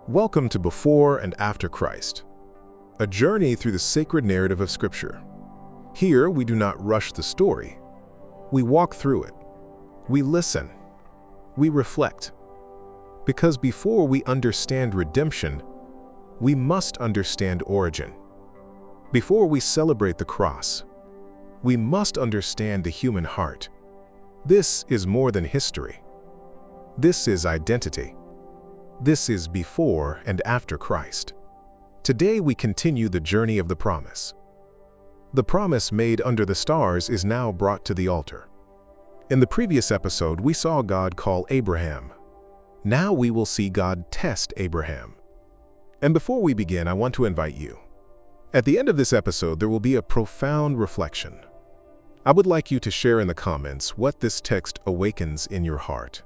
Welcome to Before and After Christ, a journey through the sacred narrative of Scripture. Here, we do not rush the story. We walk through it. We listen. We reflect. Because before we understand redemption, we must understand origin. Before we celebrate the cross, we must understand the human heart. This is more than history. This is identity. This is before and after Christ. Today we continue the journey of the promise. The promise made under the stars is now brought to the altar. In the previous episode, we saw God call Abraham. Now we will see God test Abraham. And before we begin, I want to invite you. At the end of this episode, there will be a profound reflection. I would like you to share in the comments what this text awakens in your heart.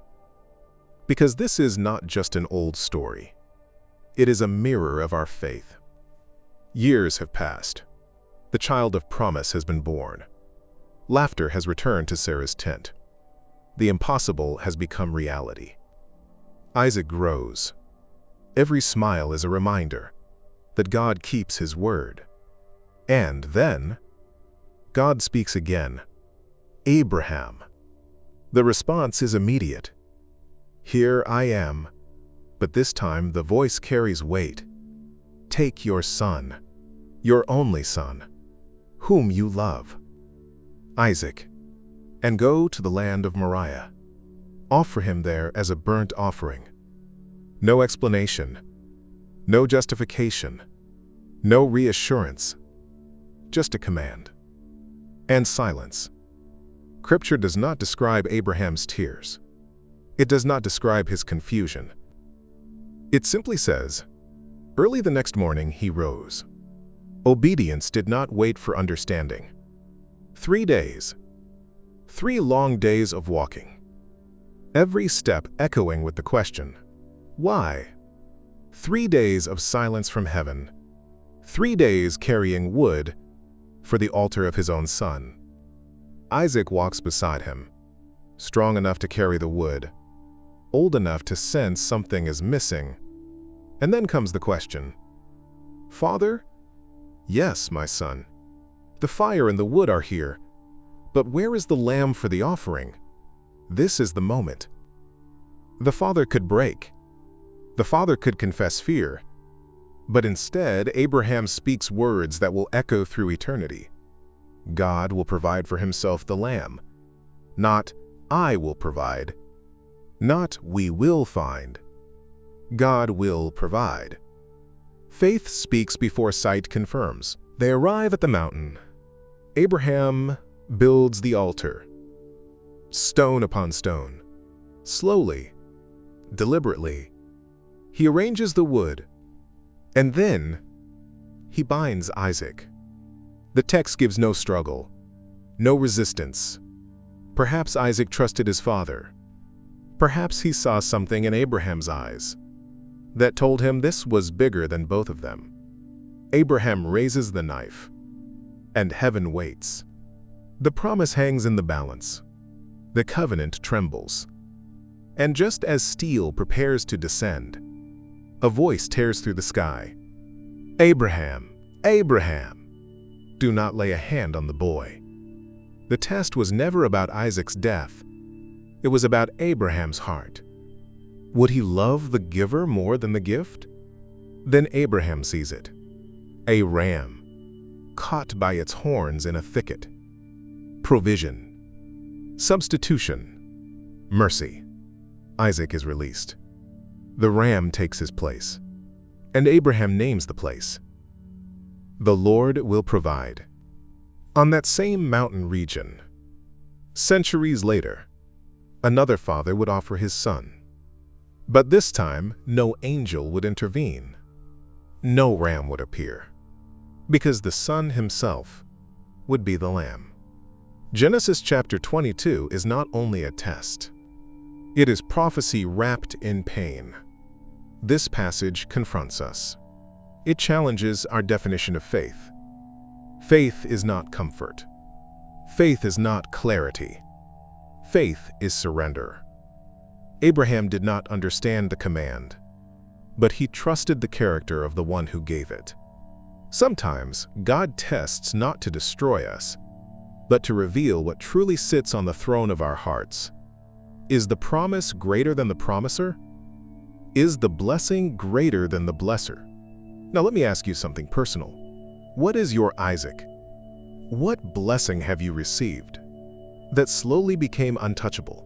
Because this is not just an old story. It is a mirror of our faith. Years have passed. The child of promise has been born. Laughter has returned to Sarah's tent. The impossible has become reality. Isaac grows. Every smile is a reminder that God keeps his word. And then, God speaks again. Abraham. The response is immediate. Here I am, but this time the voice carries weight. Take your son, your only son, whom you love, Isaac, and go to the land of Moriah. Offer him there as a burnt offering. No explanation, no justification, no reassurance, just a command. And silence. Scripture does not describe Abraham's tears. It does not describe his confusion. It simply says, early the next morning he rose. Obedience did not wait for understanding. 3 days. 3 long days of walking. Every step echoing with the question, why? 3 days of silence from heaven. 3 days carrying wood for the altar of his own son. Isaac walks beside him, strong enough to carry the wood, old enough to sense something is missing. And then comes the question, Father? Yes, my son. The fire and the wood are here, but where is the lamb for the offering? This is the moment. The father could break. The father could confess fear. But instead, Abraham speaks words that will echo through eternity. God will provide for himself the lamb. Not, I will provide. Not, we will find. God will provide. Faith speaks before sight confirms. They arrive at the mountain. Abraham builds the altar. Stone upon stone. Slowly, deliberately, he arranges the wood. And then, he binds Isaac. The text gives no struggle, no resistance. Perhaps Isaac trusted his father. Perhaps he saw something in Abraham's eyes that told him this was bigger than both of them. Abraham raises the knife, and heaven waits. The promise hangs in the balance. The covenant trembles. And just as steel prepares to descend, a voice tears through the sky. Abraham, Abraham, do not lay a hand on the boy. The test was never about Isaac's death. It was about Abraham's heart. Would he love the giver more than the gift? Then Abraham sees it. A ram, caught by its horns in a thicket. Provision. Substitution. Mercy. Isaac is released. The ram takes his place. And Abraham names the place. The Lord will provide. On that same mountain region, centuries later, another father would offer his son. But this time, no angel would intervene. No ram would appear, because the Son himself would be the lamb. Genesis chapter 22 is not only a test. It is prophecy wrapped in pain. This passage confronts us. It challenges our definition of faith. Faith is not comfort. Faith is not clarity. Faith is surrender. Abraham did not understand the command. but he trusted the character of the one who gave it. Sometimes, God tests not to destroy us, but to reveal what truly sits on the throne of our hearts. Is the promise greater than the promiser? Is the blessing greater than the blesser? Now let me ask you something personal. What is your Isaac? What blessing have you received that slowly became untouchable?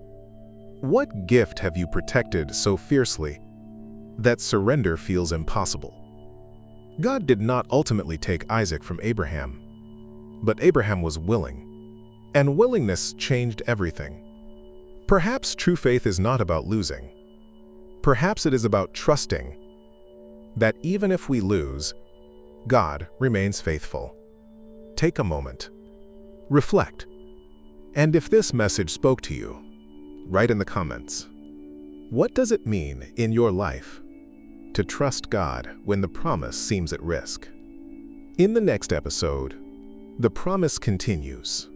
What gift have you protected so fiercely that surrender feels impossible? God did not ultimately take Isaac from Abraham, but Abraham was willing, and willingness changed everything. Perhaps true faith is not about losing. Perhaps it is about trusting that even if we lose, God remains faithful. Take a moment, reflect, and if this message spoke to you, write in the comments. What does it mean in your life to trust God when the promise seems at risk? In the next episode, the promise continues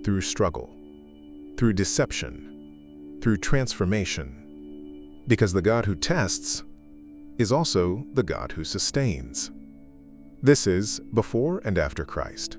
through struggle, through deception, through transformation, because the God who tests is also the God who sustains. This is Before and After Christ.